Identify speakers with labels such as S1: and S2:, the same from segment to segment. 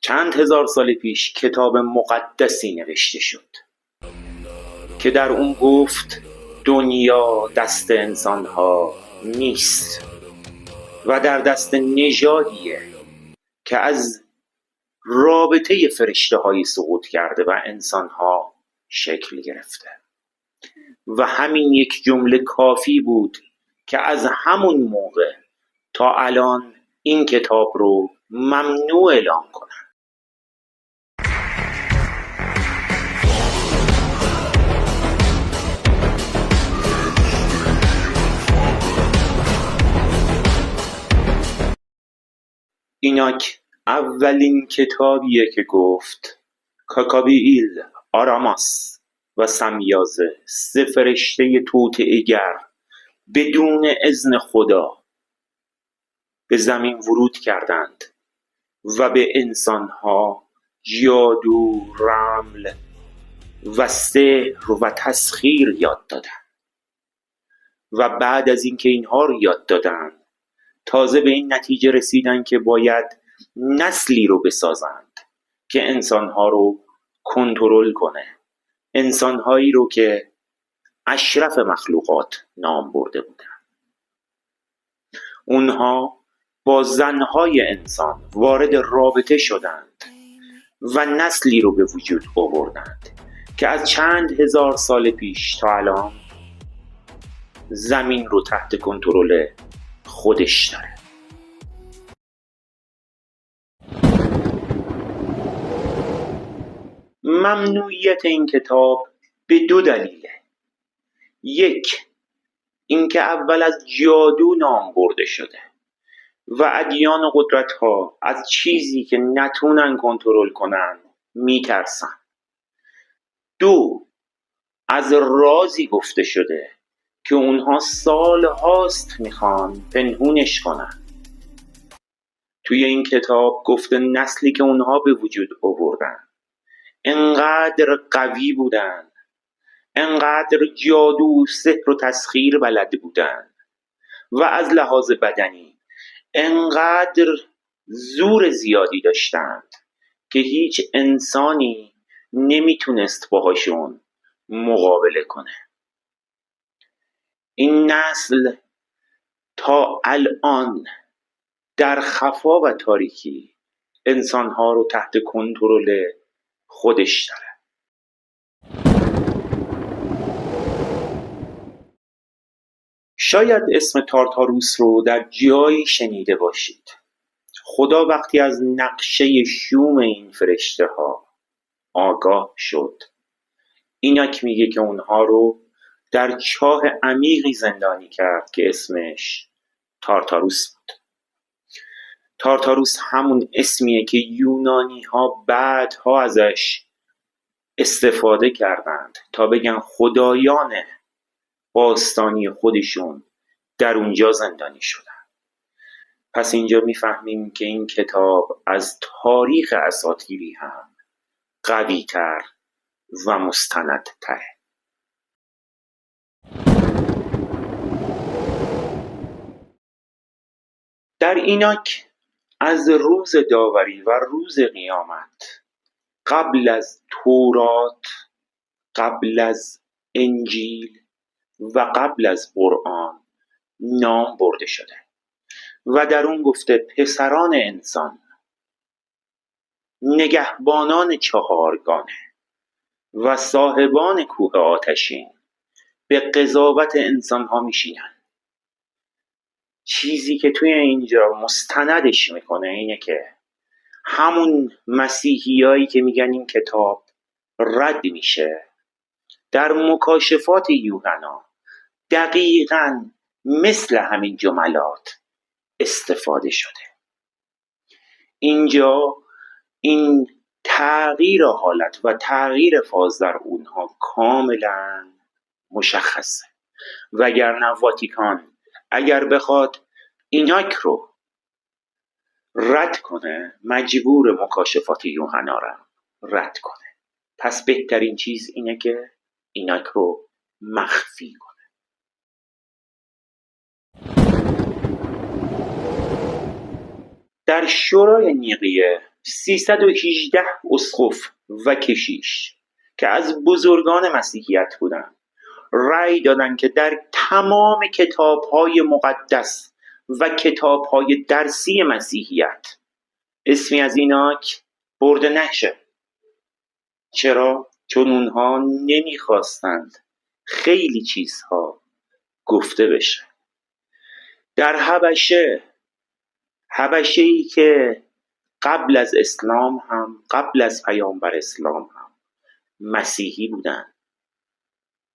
S1: چند هزار سال پیش کتاب مقدسی نوشته شد که در اون گفت دنیا دست انسانها نیست و در دست نژادیه که از رابطه فرشته هایی سقوط کرده و انسانها شکل گرفته و همین یک جمله کافی بود که از همون موقع تا الان این کتاب رو ممنوع اعلام کنن. ایناک اولین کتابیه که گفت کاکابیل، آراماس و سمیازه، سه فرشته توطئه‌گر بدون اذن خدا به زمین ورود کردند و به انسانها جادو، رمل و سحر و تسخیر یاد دادند و بعد از اینکه اینها رو یاد دادند تازه به این نتیجه رسیدن که باید نسلی رو بسازند که انسانها رو کنترل کنه، انسانهایی رو که اشرف مخلوقات نام برده بودن. اونها با زنهای انسان وارد رابطه شدند و نسلی رو به وجود آوردند که از چند هزار سال پیش تا الان زمین رو تحت کنترل خودش داره. ممنوعیت این کتاب به دو دلیله. یک، اینکه اول از جادو نام برده شده و ادیان و قدرت ها از چیزی که نتونن کنترل کنن میترسن. دو، از رازی گفته شده که اونها سال هاست میخوان پنهونش کنن. توی این کتاب گفته نسلی که اونها به وجود آوردن انقدر قوی بودن، انقدر جادو، سحر و تسخیر بلد بودن و از لحاظ بدنی انقدر زور زیادی داشتند که هیچ انسانی نمیتونست باهاشون مقابله کنه. این نسل تا الان در خفا و تاریکی انسانها رو تحت کنترل خودش داره. شاید اسم تارتاروس رو در جایی شنیده باشید. خدا وقتی از نقشه شوم این فرشته ها آگاه شد، ایناک میگه که اونها رو در چاه عمیقی زندانی کرد که اسمش تارتاروس بود. تارتاروس همون اسمیه که یونانی ها بعدها ازش استفاده کردند تا بگن خدایان باستانی خودشون در اونجا زندانی شدن. پس اینجا میفهمیم که این کتاب از تاریخ اساطیری هم قوی تر و مستند تره. در ایناک از روز داوری و روز قیامت قبل از تورات، قبل از انجیل و قبل از قرآن نام برده شده و در اون گفته پسران انسان نگهبانان چهارگانه و صاحبان کوه آتشین به قضاوت انسان ها میشینن. چیزی که توی اینجا مستندش میکنه اینه که همون مسیحیایی که میگن این کتاب رد میشه در مکاشفات یوحنا دقیقاً مثل همین جملات استفاده شده. اینجا این تغییر حالت و تغییر فاز در اونها کاملا مشخصه، وگرنه واتیکان اگر بخواد ایناک رو رد کنه مجبور مکاشفات یوحنا رو رد کنه. پس بهترین چیز اینه که ایناک رو مخفی کنه. در شورای نیقیه 318 اسقف و کشیش که از بزرگان مسیحیت بودن رأی دادن که در تمام کتاب‌های مقدس و کتاب‌های درسی مسیحیت اسمی از ایناک برده نشه. چرا؟ چون اونها نمیخواستند خیلی چیزها گفته بشه. در حبشه‌ای که قبل از اسلام هم، قبل از پیامبر اسلام هم مسیحی بودن،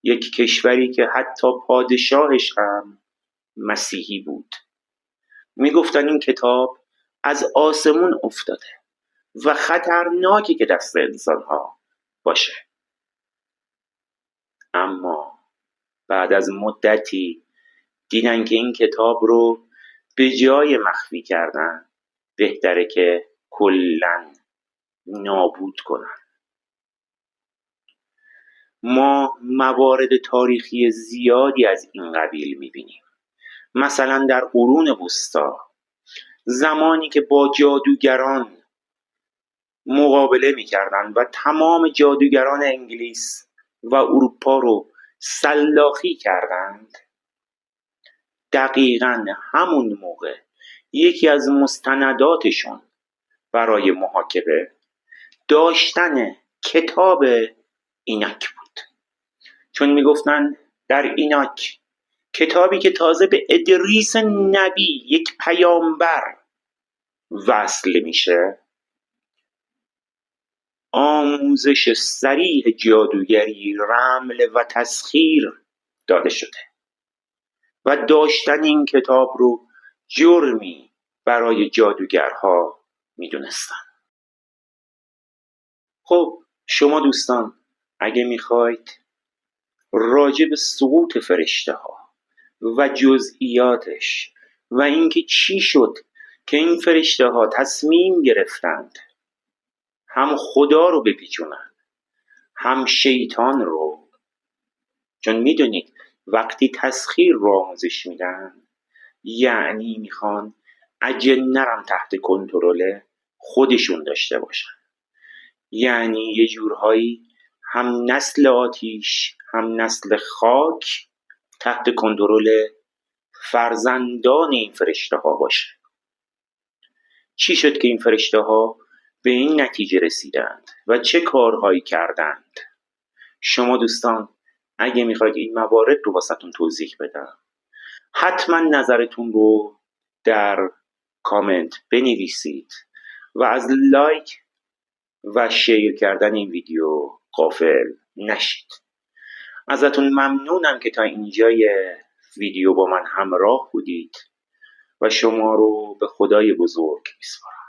S1: یک کشوری که حتی پادشاهش هم مسیحی بود، میگفتن این کتاب از آسمون افتاده و خطرناکه که دست انسان‌ها باشه. اما بعد از مدتی دیدن که این کتاب رو به جای مخفی کردن بهتره که کلاً نابود کنن. ما موارد تاریخی زیادی از این قبیل میبینیم. مثلا در قرون وسطی زمانی که با جادوگران مقابله میکردن و تمام جادوگران انگلیس و اروپا رو سلاخی کردند، دقیقاً همون موقع یکی از مستنداتشون برای محاکمه داشتن کتاب ایناک بود. چون میگفتن در ایناک، کتابی که تازه به ادریس نبی، یک پیامبر، وصل میشه، آموزش صریح جادوگری، رمل و تسخیر داده شده و داشتن این کتاب رو جرمی برای جادوگرها میدونستن. خب شما دوستان اگه میخواید راجع به سقوط فرشته ها و جزئیاتش و اینکه چی شد که این فرشته ها تصمیم گرفتند هم خدا رو بپیچونن هم شیطان رو، چون میدونید وقتی تسخیر رو آموزش میدن یعنی میخوان اجنه رو تحت کنترل خودشون داشته باشن، یعنی یه جورهایی هم نسل آتیش هم نسل خاک تحت کنترل فرزندان این فرشته ها باشه. چی شد که این فرشته ها به این نتیجه رسیدند و چه کارهایی کردند؟ شما دوستان اگه میخواید این موارد رو واسهتون توضیح بدم، حتما نظرتون رو در کامنت بنویسید و از لایک و شیر کردن این ویدیو غافل نشید. ازتون ممنونم که تا اینجای ویدیو با من همراه بودید و شما رو به خدای بزرگ میسپارم.